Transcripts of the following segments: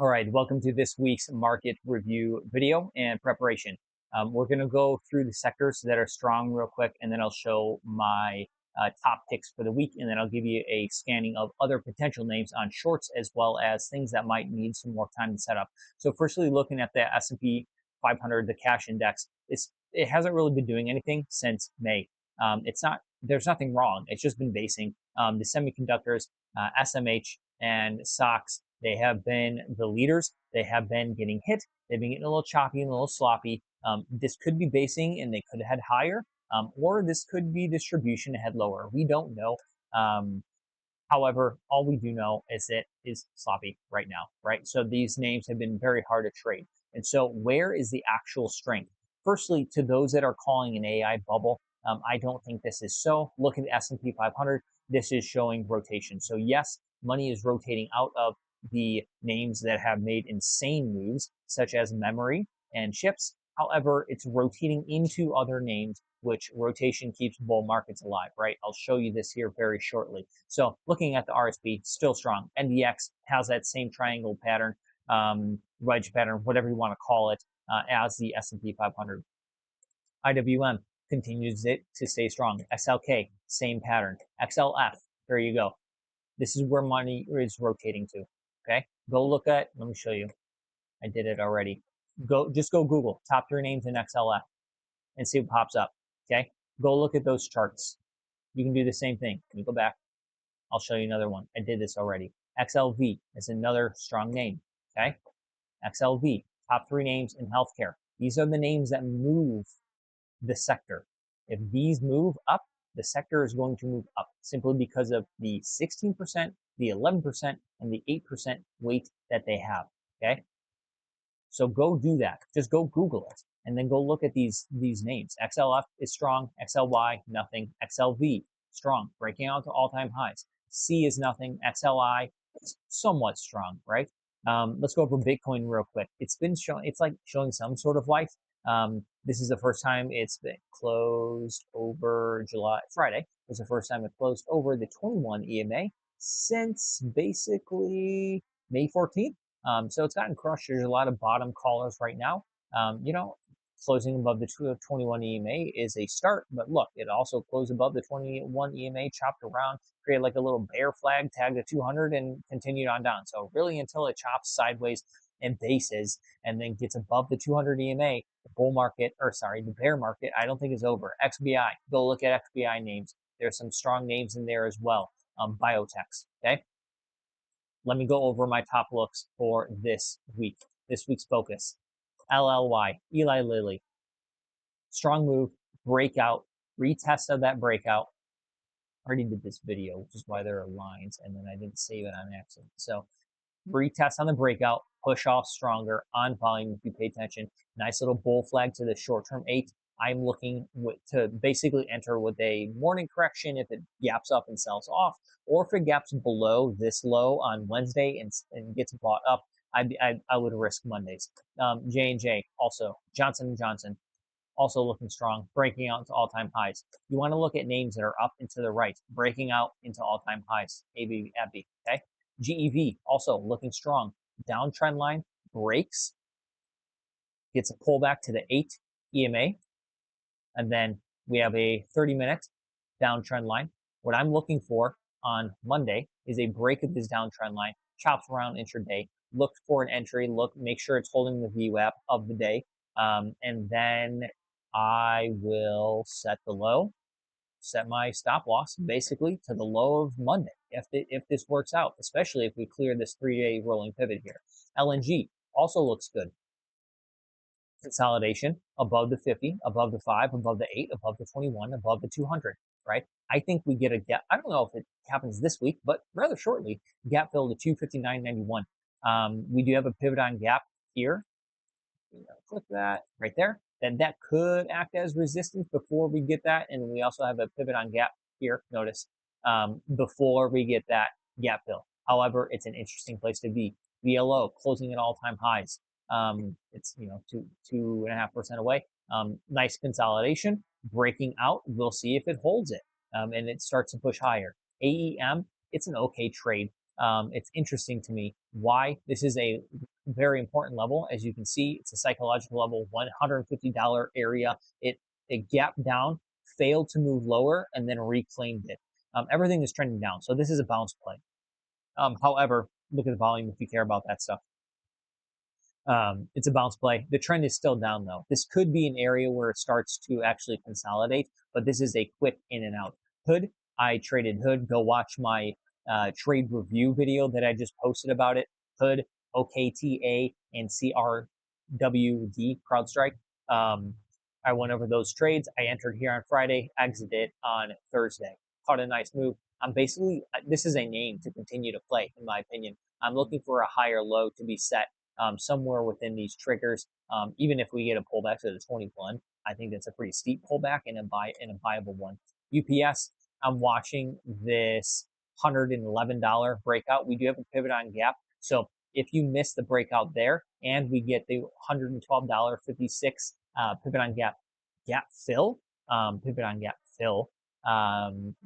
All right, welcome to this week's market review video and preparation. We're going to go through the sectors that are strong real quick, and then I'll show my top picks for the week, and then I'll give you a scanning of other potential names on shorts as well as things that might need some more time to set up. So firstly, looking at the S&P 500, the cash index, it hasn't really been doing anything since May. There's nothing wrong. It's just been basing. The semiconductors, SMH and SOXX, they have been the leaders. They have been getting hit. They've been getting a little choppy and a little sloppy. This could be basing and they could head higher, or this could be distribution head lower. We don't know. However, all we do know is it is sloppy right now, right? So these names have been very hard to trade. And so where is the actual strength? Firstly, to those that are calling an AI bubble, I don't think this is so. Look at the S&P 500. This is showing rotation. So yes, money is rotating out of the names that have made insane moves, such as memory and chips. However, it's rotating into other names, which rotation keeps bull markets alive, right? I'll show you this here very shortly. So looking at the RSP, still strong. NDX has that same triangle pattern, wedge pattern, whatever you want to call it, as the S&P 500. IWM continues it to stay strong. XLK, same pattern. XLF, there you go. This is where money is rotating to. Okay, go look at, let me show you. I did it already. Just go Google top 3 names in XLF and see what pops up. Okay, go look at those charts. You can do the same thing. Let me go back. I'll show you another one. I did this already. XLV is another strong name. Okay, XLV, top 3 names in healthcare. These are the names that move the sector. If these move up, the sector is going to move up simply because of the 16%, the 11%, and the 8% weight that they have. Okay, so go do that. Just go Google it and then go look at these names. XLF is strong. XLY, nothing. XLV, strong, breaking out to all-time highs. C is nothing. XLI, somewhat strong, right? Let's go over Bitcoin real quick. It's been showing, it's like showing some sort of life. This is the first time it's been closed over Friday was the first time it closed over the 21 EMA since basically May 14th. So it's gotten crushed. There's a lot of bottom callers right now. Closing above the 21 EMA is a start, but look, it also closed above the 21 EMA, chopped around, created like a little bear flag, tagged at 200 and continued on down. So really until it chops sideways and bases and then gets above the 200 EMA, the bear market, I don't think is over. XBI, go look at XBI names. There's some strong names in there as well. Biotechs, okay? Let me go over my top looks for this week. This week's focus. LLY, Eli Lilly. Strong move, breakout, retest of that breakout. I already did this video, which is why there are lines, and then I didn't save it on accident. So retest on the breakout, push off stronger on volume if you pay attention. Nice little bull flag to the short-term 8. I'm looking to basically enter with a morning correction if it gaps up and sells off, or if it gaps below this low on Wednesday and gets bought up, I would risk Mondays. J&J also, Johnson & Johnson, also looking strong, breaking out into all-time highs. You want to look at names that are up and to the right, breaking out into all-time highs. ABBV, okay? GEV also looking strong. Downtrend line breaks, gets a pullback to the 8 EMA, and then we have a 30-minute downtrend line. What I'm looking for on Monday is a break of this downtrend line, chops around intraday, look for an entry, make sure it's holding the VWAP of the day, and then I will set the low, set my stop loss basically to the low of Monday if this works out, especially if we clear this 3-day rolling pivot here. LNG also looks good. Consolidation above the 50, above the 5, above the 8, above the 21, above the 200, right? I think we get a gap. I don't know if it happens this week, but rather shortly, gap fill to 259.91. We do have a pivot on gap here. Click that right there. Then that could act as resistance before we get that. And we also have a pivot on gap here, notice, before we get that gap fill. However, it's an interesting place to be. VLO closing at all-time highs. It's 2.5% away. Nice consolidation, breaking out. We'll see if it holds it, and it starts to push higher. AEM, it's an okay trade. It's interesting to me why this is a very important level. As you can see, it's a psychological level, $150 area. It gapped down, failed to move lower, and then reclaimed it. Everything is trending down. So this is a bounce play. However, look at the volume if you care about that stuff. It's a bounce play. The trend is still down though. This could be an area where it starts to actually consolidate, but this is a quick in and out. Hood, I traded Hood. Go watch my trade review video that I just posted about it. Hood, OKTA, and CRWD, CrowdStrike. I went over those trades. I entered here on Friday, exited on Thursday. Caught a nice move. I'm basically, this is a name to continue to play, in my opinion. I'm looking for a higher low to be set somewhere within these triggers. Even if we get a pullback to the 21, I think that's a pretty steep pullback and a viable one. UPS, I'm watching this $111 breakout. We do have a pivot on gap. So if you miss the breakout there and we get the $112.56 pivot on gap fill,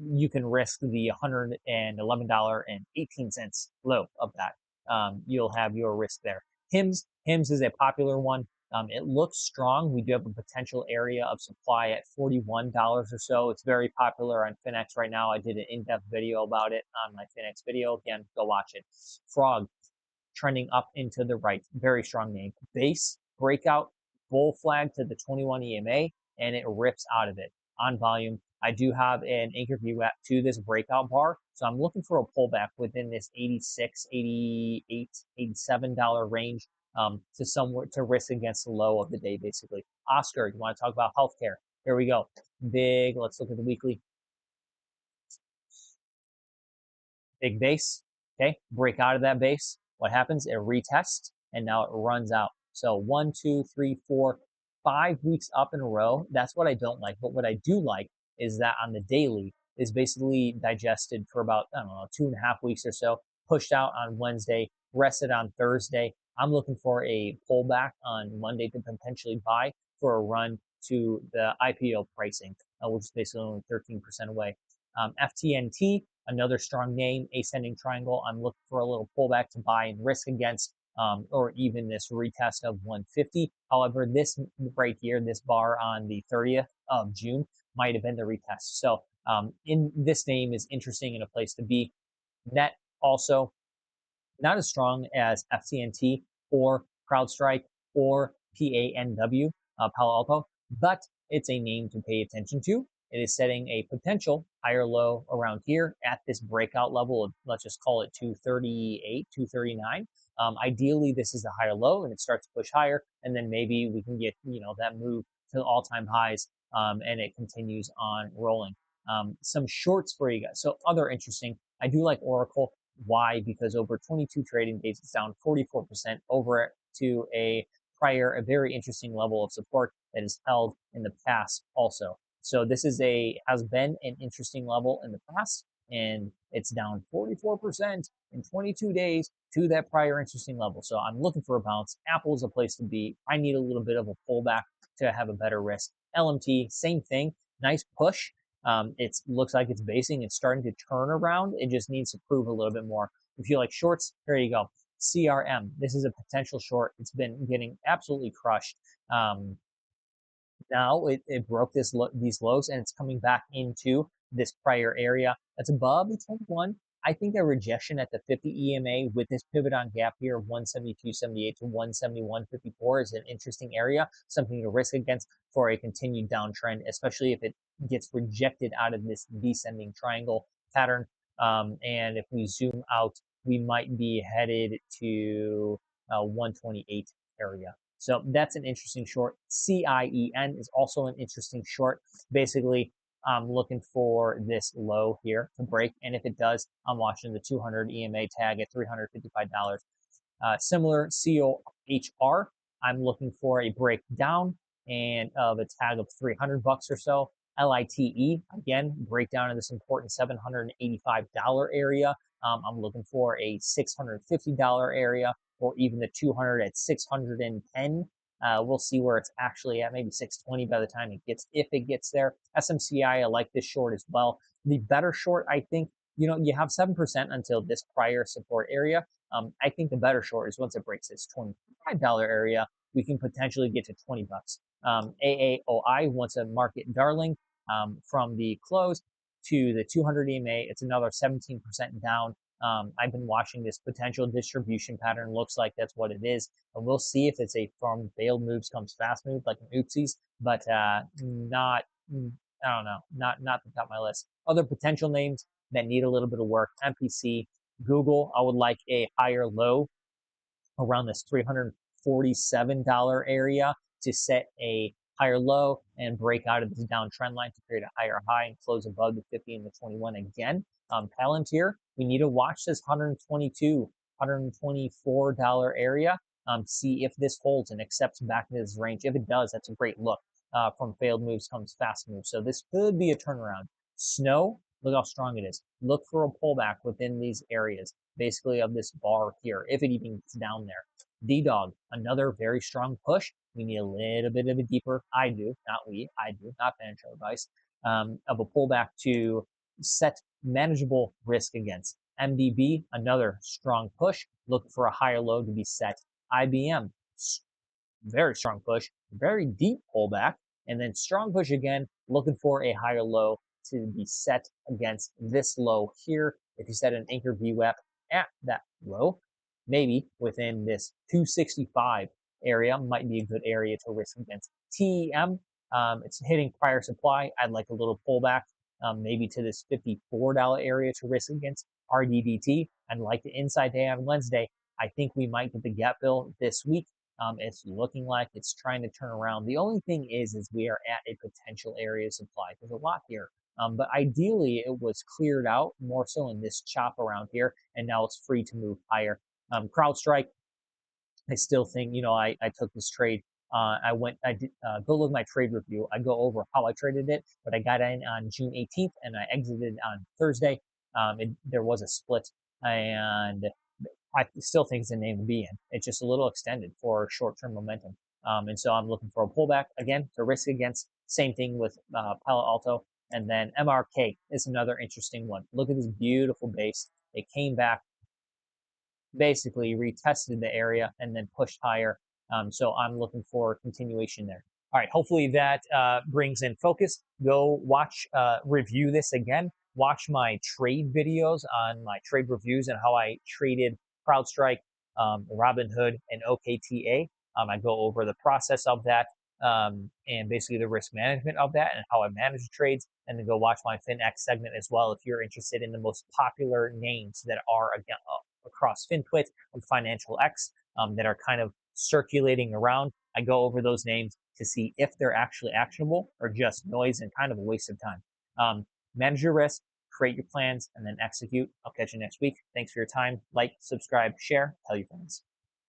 you can risk the $111.18 low of that. You'll have your risk there. HIMS is a popular one. It looks strong. We do have a potential area of supply at $41 or so. It's very popular on FinX right now. I did an in-depth video about it on my FinX video. Again, go watch it. Frog, trending up into the right. Very strong name. Base, breakout, bull flag to the 21 EMA, and it rips out of it. On volume, I do have an anchor VWAP to this breakout bar. So I'm looking for a pullback within this $86, $88, $87 range to somewhere to risk against the low of the day, basically. Oscar, you want to talk about healthcare? Here we go. Big, let's look at the weekly. Big base, okay? Break out of that base. What happens? It retests, and now it runs out. So 1, 2, 3, 4, 5 weeks up in a row. That's what I don't like. But what I do like is that on the daily is basically digested for about, I don't know, 2.5 weeks or so, pushed out on Wednesday, rested on Thursday. I'm looking for a pullback on Monday to potentially buy for a run to the IPO pricing, which is basically only 13% away. FTNT, another strong name, ascending triangle. I'm looking for a little pullback to buy and risk against, or even this retest of 150. However, this right here, this bar on the 30th of June might have been the retest. So in this name is interesting and a place to be. Net also not as strong as FTNT or CrowdStrike or PANW, Palo Alto, but it's a name to pay attention to. It is setting a potential higher low around here at this breakout level of, let's just call it 238, 239. Ideally, this is a higher low and it starts to push higher, and then maybe we can get, that move to all-time highs, and it continues on rolling. Some shorts for you guys. So other interesting, I do like Oracle. Why? Because over 22 trading days, it's down 44% over to a very interesting level of support that is held in the past also. So this has been an interesting level in the past, and it's down 44% in 22 days to that prior interesting level. So I'm looking for a bounce. Apple is a place to be. I need a little bit of a pullback to have a better risk. LMT, same thing. Nice push. It looks like it's basing. It's starting to turn around. It just needs to prove a little bit more. If you like shorts, here you go. CRM. This is a potential short. It's been getting absolutely crushed. Now it broke these lows, and it's coming back into this prior area that's above the 21. I think a rejection at the 50 EMA with this pivot on gap here of 172.78 to 171.54 is an interesting area, something to risk against for a continued downtrend, especially if it gets rejected out of this descending triangle pattern. And if we zoom out, we might be headed to 128 area. So that's an interesting short. CIEN is also an interesting short. Basically, I'm looking for this low here to break. And if it does, I'm watching the 200 EMA tag at $355. Similar COHR, I'm looking for a breakdown and of a tag of $300 or so. LITE, again, breakdown of this important $785 area. I'm looking for a $650 area, or even the 200 at 610. We'll see where it's actually at, maybe 620 by the time if it gets there. SMCI, I like this short as well. The better short, I think, you have 7% until this prior support area. I think the better short is once it breaks this $25 area, we can potentially get to 20 bucks. AAOI wants a market darling from the close to the 200 EMA. It's another 17% down. I've been watching this potential distribution pattern. Looks like that's what it is. And we'll see if it's a from failed moves comes fast move like an oopsies, but not, I don't know, not the top of my list. Other potential names that need a little bit of work: MPC, Google. I would like a higher low around this $347 area to set a higher low and break out of this downtrend line to create a higher high and close above the 50 and the 21 again. Palantir, we need to watch this $122, $124 area. See if this holds and accepts back into this range. If it does, that's a great look. From failed moves comes fast moves. So this could be a turnaround. Snow, look how strong it is. Look for a pullback within these areas, basically of this bar here, if it even gets down there. DDOG, another very strong push. We need a little bit of a deeper, I do, not financial advice, of a pullback to set manageable risk against. MDB, another strong push. Look for a higher low to be set. IBM, very strong push, very deep pullback, and then strong push again, looking for a higher low to be set against this low here. If you set an anchor VWAP at that low, maybe within this 265 area might be a good area to risk against. TEM, it's hitting prior supply. I'd like a little pullback, maybe to this $54 area to risk against. RDDT, I'd like the inside day on Wednesday. I think we might get the gap fill this week. It's looking like it's trying to turn around. The only thing is we are at a potential area of supply. There's a lot here. But ideally, it was cleared out more so in this chop around here, and now it's free to move higher. CrowdStrike, I still think, I took this trade. I did go look at my trade review. I go over how I traded it, but I got in on June 18th and I exited on Thursday. There was a split, and I still think it's a name to be in. It's just a little extended for short-term momentum. And so I'm looking for a pullback again to risk against. Same thing with Palo Alto. And then MRK is another interesting one. Look at this beautiful base. It came back, basically retested the area, and then pushed higher. So I'm looking for continuation there. All right, hopefully that brings in focus. Go watch, review this again. Watch my trade videos on my trade reviews and how I traded CrowdStrike, Robinhood, and OKTA. I go over the process of that and basically the risk management of that and how I manage trades. And then go watch my FinX segment as well if you're interested in the most popular names that are across FinTwit and Financial X that are kind of circulating around. I go over those names to see if they're actually actionable or just noise and kind of a waste of time. Manage your risk, create your plans, and then execute. I'll catch you next week. Thanks for your time. Like, subscribe, share, tell your friends.